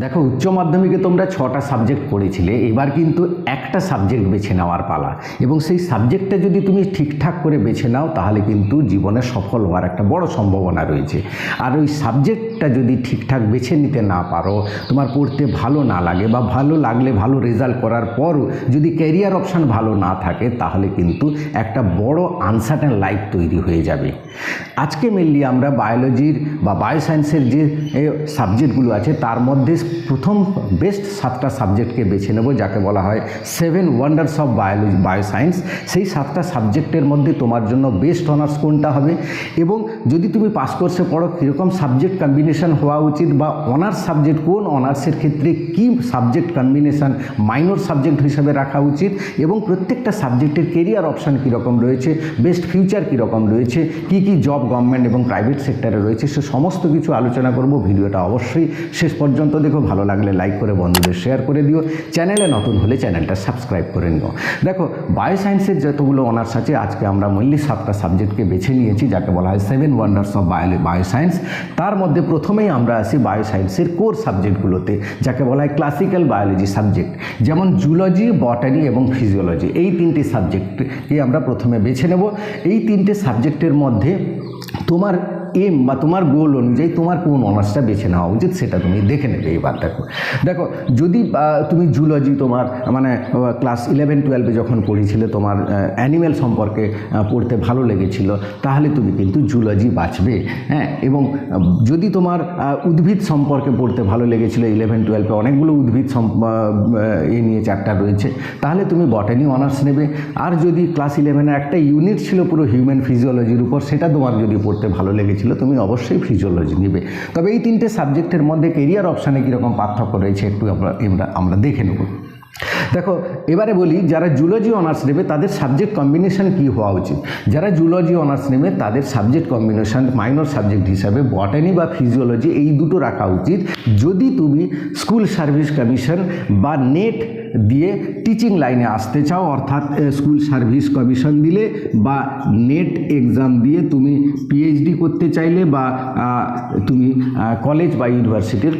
দেখো, উচ্চ মাধ্যমিকে তোমরা 6টা সাবজেক্ট পড়েছিলে, এবার কিন্তু একটা সাবজেক্ট বেছে নেওয়ার পালা। এবং সেই সাবজেক্টটা যদি তুমি ঠিকঠাক করে বেছে নাও তাহলে কিন্তু জীবনে সফল হওয়ার একটা বড় সম্ভাবনা রয়েছে। আর ওই সাবজেক্টটা যদি ঠিকঠাক বেছে নিতে না পারো, তোমার পড়তে ভালো না লাগে বা ভালো লাগলে ভালো রেজাল্ট করার পরও যদি ক্যারিয়ার অপশান ভালো না থাকে তাহলে কিন্তু একটা বড় আনসার্টেন লাইফ তৈরি হয়ে যাবে। আজকে মেনলি আমরা বায়োলজির বা বায়োসায়েন্সের যে সাবজেক্টগুলো আছে তার মধ্যে প্রথম বেস্ট 7টা সাবজেক্টকে বেছে নেব, যাকে বলা হয় 7 ওয়ান্ডার্স অফ বায়োসায়েন্স। সেই 7টা সাবজেক্টের মধ্যে তোমার জন্য বেস্ট অনার্স কোনটা হবে, এবং যদি তুমি পাস কোর্সে পড়ো কীরকম সাবজেক্ট কম্বিনেশন হওয়া উচিত, বা অনার্স সাবজেক্ট কোন অনার্সের ক্ষেত্রে কী সাবজেক্ট কম্বিনেশন মাইনর সাবজেক্ট হিসাবে রাখা উচিত, এবং প্রত্যেকটা সাবজেক্টের কেরিয়ার অপশান কীরকম রয়েছে, বেস্ট ফিউচার কীরকম রয়েছে, কী কী জব গভর্নমেন্ট এবং প্রাইভেট সেক্টরে রয়েছে, সে সমস্ত কিছু আলোচনা করব। ভিডিওটা অবশ্যই শেষ পর্যন্ত দেখো, ভালো লাগলে লাইক করে বন্ধুদের শেয়ার করে দিও, চ্যানেলে নতুন হলে চ্যানেলটা সাবস্ক্রাইব করে নিও। দেখো, বায়োসায়েন্সের যতগুলো অনার্স আছে আজকে আমরা মেনলি 7টা সাবজেক্টকে বেছে নিয়েছি, যাকে বলা হয় 7 ওয়ান্ডার্স অফ বায়োসায়েন্স। তার মধ্যে প্রথমেই আমরা আসি বায়োসায়েন্সের কোর সাবজেক্টগুলোতে, যাকে বলা হয় ক্লাসিক্যাল বায়োলজি সাবজেক্ট, যেমন জুলজি, বটানি এবং ফিজিওলজি। এই 3টে সাবজেক্টকে আমরা প্রথমে বেছে নেব। এই 3টে সাবজেক্টের মধ্যে তোমার এম বা তোমার গোল অনুযায়ী তোমার কোন অনার্সটা বেছে নেওয়া উচিত সেটা তুমি দেখে নেবে। এবার দেখো যদি তুমি জুলজি তোমার মানে ক্লাস 11-12 যখন পড়েছিলে তোমার অ্যানিম্যাল সম্পর্কে পড়তে ভালো লেগেছিল, তাহলে তুমি কিন্তু জুলজি বাছবে। হ্যাঁ, এবং যদি তোমার উদ্ভিদ সম্পর্কে পড়তে ভালো লেগেছিল, 11-12 অনেকগুলো উদ্ভিদ এ নিয়ে চ্যাপ্টার রয়েছে, তাহলে তুমি বটানি অনার্স নেবে। আর যদি ক্লাস 11-এ একটা ইউনিট ছিল পুরো হিউম্যান ফিজিওলজির উপর, সেটা তোমার যদি পড়তে ভালো লেগেছিল তুমি অবশ্যই ফিজিওলজি নেবে। তবে এই 3টে সাবজেক্টের মধ্যে কেরিয়ার অপশানে কীরকম পার্থক্য রয়েছে একটু আমরা দেখে নেব। দেখো, এবারে বলি যারা জুলজি অনার্স নেবে তাদের সাবজেক্ট কম্বিনেশন কী হওয়া উচিত। যারা জুলজি অনার্স নেবে তাদের সাবজেক্ট কম্বিনেশন মাইনর সাবজেক্ট হিসাবে বটানি বা ফিজিওলজি এই দুটো রাখা উচিত। যদি তুমি স্কুল সার্ভিস কমিশন বা নেট দিয়ে টিচিং লাইনে আসতে চাও, অর্থাৎ স্কুল সার্ভিস কমিশন দিলে বা নেট এক্সাম দিয়ে তুমি পিএইচডি করতে চাইলে, বা তুমি কলেজ বা ইউনিভার্সিটির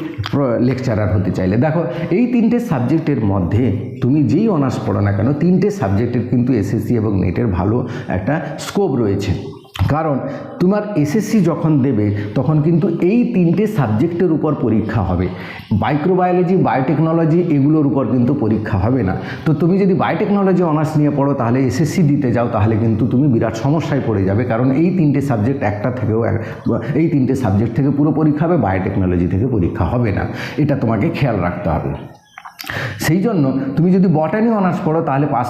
লেকচারার হতে চাইলে। দেখো, এই 3টে সাবজেক্টের মধ্যে তুমি যেই অনার্স পড়ো না কেন, 3টে সাবজেক্টের কিন্তু এসএসসি এবং নেটের ভালো একটা স্কোপ রয়েছে। কারণ তোমার এসএসসি যখন দেবে তখন কিন্তু এই 3টে সাবজেক্টের উপর পরীক্ষা হবে। মাইক্রোবায়োলজি, বায়োটেকনোলজি এগুলোর উপর কিন্তু পরীক্ষা হবে না। তো তুমি যদি বায়োটেকনোলজি অনার্স নিয়ে পড়ো তাহলে এসএসসি দিতে যাও, তাহলে কিন্তু তুমি বিরাট সমস্যায় পড়ে যাবে। কারণ এই 3টে সাবজেক্ট এই 3টে সাবজেক্ট থেকে পুরো পরীক্ষা হবে, বায়োটেকনোলজি থেকে পরীক্ষা হবে না। এটা তোমাকে খেয়াল রাখতে হবে। সেই জন্য তুমি যদি বটানি অনার্স পড়ো তাহলে পাস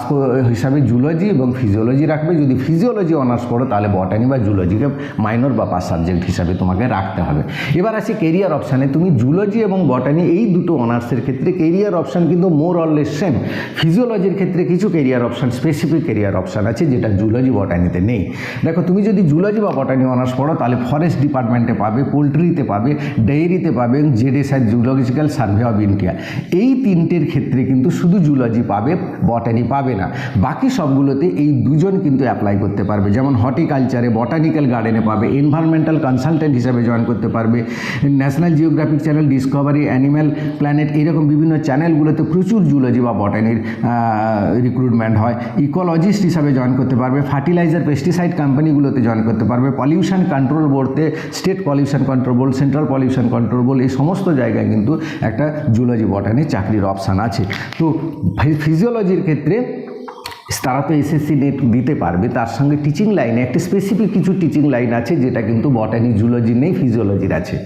হিসাবে জুলজি এবং ফিজিওলজি রাখবে। যদি ফিজিওলজি অনার্স পড়ো তাহলে বটানি বা জুলজিকে মাইনর বা পাস সাবজেক্ট হিসাবে তোমাকে রাখতে হবে। এবার আসি কেরিয়ার অপশানে। তুমি জুলজি এবং বটানি এই দুটো অনার্সের ক্ষেত্রে কেরিয়ার অপশান কিন্তু মোর অর লেস সেম। ফিজিওলজির ক্ষেত্রে কিছু career option, specific career option আছে যেটা জুলজি বটানিতে নেই। দেখো, তুমি যদি জুলজি বা বটানি অনার্স পড়ো তাহলে ফরেস্ট ডিপার্টমেন্টে পাবে, পোলট্রিতে পাবে, ডেইরিতে পাবে, জেডএসআই জুলজিক্যাল সার্ভে অফ ইন্ডিয়া। এই 3টের ক্ষেত্রে কিন্তু শুধু জুলজি পাবে, বটানি পাবে না। বাকি সবগুলোতে এই দুজন কিন্তু অ্যাপ্লাই করতে পারবে। যেমন হর্টিকালচারে, বটানিক্যাল গার্ডেনে পাবে, এনভায়রনমেন্টাল কনসালটেন্ট হিসাবে জয়েন করতে পারবে। National geographic channel, Discovery, animal planet এরকম বিভিন্ন চ্যানেলগুলোতে প্রচুর জুলজি বা বটানির রিক্রুটমেন্ট হয়। ইকোলজিস্ট হিসাবে জয়েন করতে পারবে। ফার্টিলাইজার, পেস্টিসাইড কোম্পানিগুলোতে জয়েন করতে পারবে। পলিউশন কন্ট্রোল বোর্ডে, state pollution control board, central pollution control board, এই সমস্ত জায়গায় কিন্তু একটা জুলজি বটানির চাকরির অপশান আছে। তো ফিজিওলজির ক্ষেত্রে তারা তো এসএসসি নেট দিতে পারবে, তার সঙ্গে টিচিং লাইনে একটা স্পেসিফিক কিছু টিচিং লাইন আছে যেটা কিন্তু বটানি জুলজির নেই, ফিজিওলজির আছে।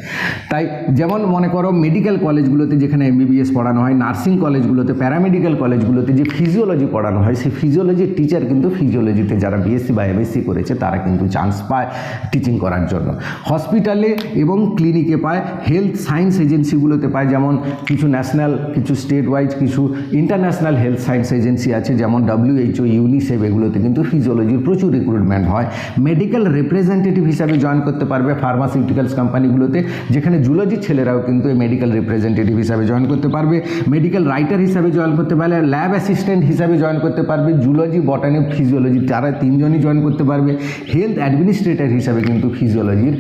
তাই যেমন মনে করো মেডিকেল কলেজগুলোতে যেখানে এমবিবিএস পড়ানো হয়, নার্সিং কলেজগুলোতে, প্যারামেডিক্যাল কলেজগুলোতে যে ফিজিওলজি পড়ানো হয়, সেই ফিজিওলজির টিচার কিন্তু ফিজিওলজিতে যারা বিএসসি বা এমএসসি করেছে তারা কিন্তু চান্স পায় টিচিং করার জন্য। হসপিটালে এবং ক্লিনিকে পায়, হেলথ সায়েন্স এজেন্সিগুলোতে পায়, যেমন কিছু ন্যাশনাল, কিছু স্টেট ওয়াইজ, কিছু ইন্টারন্যাশনাল হেলথ সায়েন্স এজেন্সি আছে, যেমন WHO WHO, ইউনিসেফ এগুলোতে কিন্তু ফিজিওলজির প্রচুর রিক্রুটমেন্ট হয়। মেডিকেল রিপ্রেজেন্টেটিভ হিসাবে জয়েন করতে পারবে ফার্মাসিউটিক্যালস কোম্পানিগুলোতে, যেখানে জুলজির ছেলেরাও কিন্তু এই মেডিকেল রিপ্রেজেন্টেটিভ হিসাবে জয়েন করতে পারবে। মেডিকেল রাইটার হিসাবে জয়েন করতে পারবে, ল্যাব অ্যাসিস্ট্যান্ট হিসাবে জয়েন করতে পারবে, জুলজি, বটানি, ফিজিওলজি তারা তিনজনই জয়েন করতে পারবে। হেলথ অ্যাডমিনিস্ট্রেটর হিসাবে কিন্তু ফিজিওলজির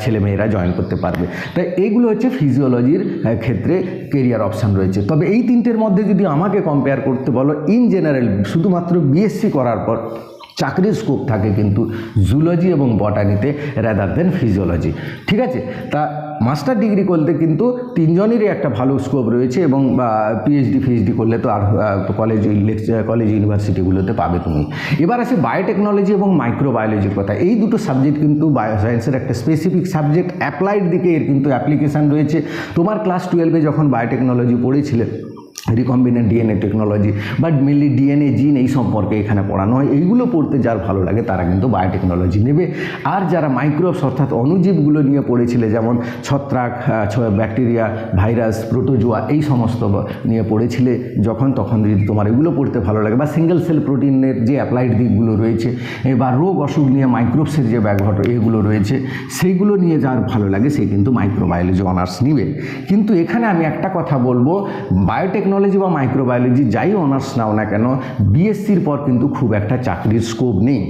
ছেলেমেয়েরা জয়েন করতে পারবে। তাই এইগুলো হচ্ছে ফিজিওলজির ক্ষেত্রে কেরিয়ার অপশান রয়েছে। তবে এই তিনটের মধ্যে যদি আমাকে কম্পেয়ার করতে বলো, ইন জেনারেল শুধুমাত্র বিএসসি করার পর চাকরির স্কোপ থাকে কিন্তু জুলজি এবং বটানিতে রাদার দেন ফিজিওলজি। ঠিক আছে, তা মাস্টার ডিগ্রি করলে কিন্তু তিনজনেরই একটা ভালো স্কোপ রয়েছে, এবং পিএইচডি করলে তো আর কলেজ ইউনিভার্সিটিগুলোতে পাবে তুমি। এবার আসি বায়োটেকনোলজি এবং মাইক্রোবায়োলজির কথা। এই দুটো সাবজেক্ট কিন্তু বায়োসায়েন্সের একটা স্পেসিফিক সাবজেক্ট, অ্যাপ্লাইড দিকে এর কিন্তু অ্যাপ্লিকেশান রয়েছে। তোমার ক্লাস 12-এ যখন বায়োটেকনোলজি পড়েছিলে, রিকম্বিনেন্ট ডিএনএ টেকনোলজি বা মেনলি ডিএনএ জিন এই সম্পর্কে এখানে পড়ানো হয়। এইগুলো পড়তে যার ভালো লাগে তারা কিন্তু বায়োটেকনোলজি নেবে। আর যারা মাইক্রোবস অর্থাৎ অণুজীবগুলো নিয়ে পড়েছিলে, যেমন ছত্রাক, ব্যাকটেরিয়া, ভাইরাস, প্রোটোজোয়া এই সমস্ত নিয়ে পড়েছিলে তখন যদি তোমার এগুলো পড়তে ভালো লাগে, বা সিঙ্গেল সেল প্রোটিনের যে অ্যাপ্লাইড দিকগুলো রয়েছে, বা রোগ অসুখ নিয়ে মাইক্রোবসের যে ব্যাঘট এগুলো রয়েছে, সেইগুলো নিয়ে যার ভালো লাগে সে কিন্তু মাইক্রোবায়োলজি অনার্স নিবে। কিন্তু এখানে আমি একটা কথা বলবো, বায়োটেকনোলজি বা মাইক্রোবায়োলজি যাই অনার্স নাও না কেন, বিএসসির পর কিন্তু খুব একটা চাকরির স্কোপ নেই।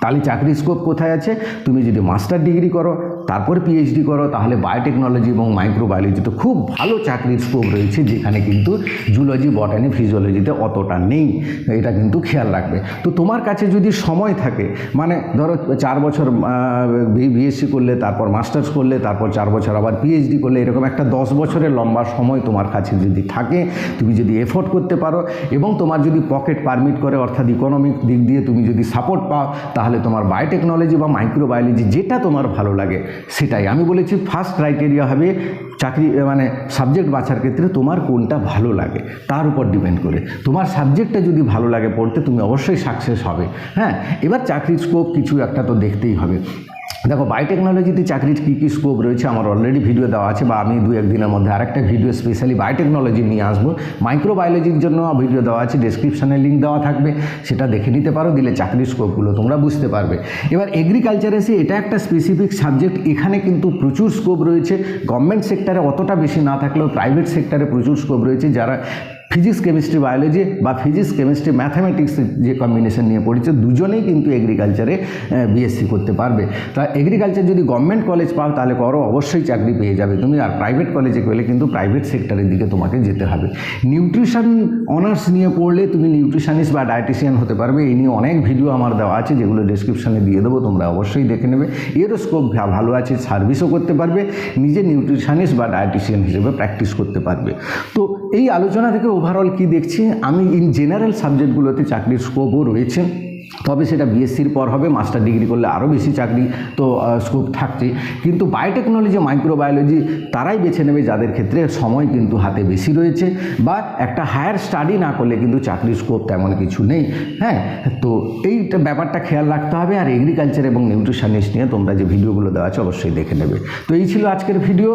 তাহলে চাকরির স্কোপ কোথায় আছে? তুমি যদি মাস্টার ডিগ্রি করো, তারপরে পিএইচডি করো, তাহলে বায়োটেকনোলজি এবং মাইক্রোবায়োলজিতে খুব ভালো চাকরির স্কোপ রয়েছে, যেখানে কিন্তু জুলজি, বটানি, ফিজিওলজিতে অতটা নেই। এটা কিন্তু খেয়াল রাখবে। তো তোমার কাছে যদি সময় থাকে, মানে ধরো 4 বছর বিএসসি করলে, তারপর মাস্টার্স করলে, তারপর 4 বছর আবার পিএইচডি করলে, এরকম একটা 10 বছরের লম্বা সময় তোমার কাছে যদি থাকে, তুমি যদি এফোর্ড করতে পারো, এবং তোমার যদি পকেট পারমিট করে, অর্থাৎ ইকোনমিক দিক দিয়ে তুমি যদি সাপোর্ট পাও, তাহলে তোমার বায়োটেকনোলজি বা মাইক্রোবায়োলজি যেটা তোমার ভালো লাগে সেটাই। আমি বলেছি ফার্স্ট ক্রাইটেরিয়া হবে চাকরি, মানে সাবজেক্ট বাছার ক্ষেত্রে তোমার কোনটা ভালো লাগে তার উপর ডিপেন্ড করে। তোমার সাবজেক্টটা যদি ভালো লাগে পড়তে, তুমি অবশ্যই সাকসেস হবে। হ্যাঁ, এবার চাকরির স্কোপ কিছু একটা তো দেখতেই হবে। দেখো, বায়োটেকনোলজিতে চাকরির কী কী স্কোপ রয়েছে আমার অলরেডি ভিডিও দেওয়া আছে, বা আমি 2-1 দিনের মধ্যে আরেকটা ভিডিও স্পেশালি বায়োটেকনোলজি নিয়ে আসবো। মাইক্রোবায়োলজির জন্য ভিডিও দেওয়া আছে, ডেসক্রিপশানে লিঙ্ক দেওয়া থাকবে, সেটা দেখে নিতে পারো, দিলে চাকরির স্কোপগুলো তোমরা বুঝতে পারবে। এবার এগ্রিকালচার এসে, এটা একটা স্পেসিফিক সাবজেক্ট, এখানে কিন্তু প্রচুর স্কোপ রয়েছে। গভর্নমেন্ট সেক্টরে অতটা বেশি না থাকলেও প্রাইভেট সেক্টরে প্রচুর স্কোপ রয়েছে। যারা ফিজিক্স, কেমিস্ট্রি, বায়োলজি বা ফিজিক্স, কেমিস্ট্রি, ম্যাথামেটিক্স যে কম্বিনেশন নিয়ে পড়েছে, দুজনেই কিন্তু এগ্রিকালচারে বিএসসি করতে পারবে। তা এগ্রিকালচার যদি গভর্নমেন্ট কলেজ পাও তাহলে করো, অবশ্যই চাকরি পেয়ে যাবে তুমি। আর প্রাইভেট কলেজে গেলে কিন্তু প্রাইভেট সেক্টরের দিকে তোমাকে যেতে হবে। নিউট্রিশন অনার্স নিয়ে পড়লে তুমি নিউট্রিশনিস্ট বা ডায়েটিশিয়ান হতে পারবে। এই নিয়ে অনেক ভিডিও আমার দেওয়া আছে, যেগুলো ডেসক্রিপশানে দিয়ে দেবো, তোমরা অবশ্যই দেখে নেবে। এরও স্কোপ ভালো আছে, সার্ভিসও করতে পারবে, নিজে নিউট্রিশনিস্ট বা ডায়েটিশিয়ান হিসেবে প্র্যাকটিস করতে পারবে। তো এই আলোচনা থেকে ওভারঅল কি দেখছি, আমি ইন জেনারেল সাবজেক্টগুলোতে চাকরির স্কোপও রয়েছে। তবে সেটা বিএসসির পর হবে, মাস্টার ডিগ্রি করলে আরও বেশি চাকরি তো স্কোপ থাকছে। কিন্তু বায়োটেকনোলজি, মাইক্রোবায়োলজি তারাই বেছে নেবে যাদের ক্ষেত্রে সময় কিন্তু হাতে বেশি রয়েছে, বা একটা হায়ার স্টাডি না করলে কিন্তু চাকরির স্কোপ তেমন কিছু নেই। হ্যাঁ, তো এইটা ব্যাপারটা খেয়াল রাখতে হবে। আর এগ্রিকালচার এবং নিউট্রিশনিস্ট নিয়ে তোমরা যে ভিডিওগুলো দেওয়া আছে অবশ্যই দেখে নেবে। তো এই ছিল আজকের ভিডিও।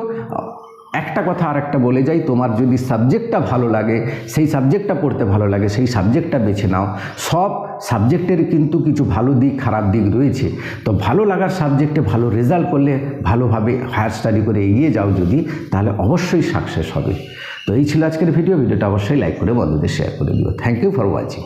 একটা কথা আর একটা বলে যাই, তোমার যদি সাবজেক্টটা ভালো লাগে, সেই সাবজেক্টটা পড়তে ভালো লাগে, সেই সাবজেক্টটা বেছে নাও। সব সাবজেক্টের কিন্তু কিছু ভালো দিক, খারাপ দিক রয়েছে। তো ভালো লাগার সাবজেক্টে ভালো রেজাল্ট করলে, ভালোভাবে হায়ার স্টাডি করে এগিয়ে যাও যদি, তাহলে অবশ্যই সাকসেস হবে। তো এই ছিল আজকের ভিডিওটা অবশ্যই লাইক করে বন্ধুদের শেয়ার করে দিও। Thank you for watching.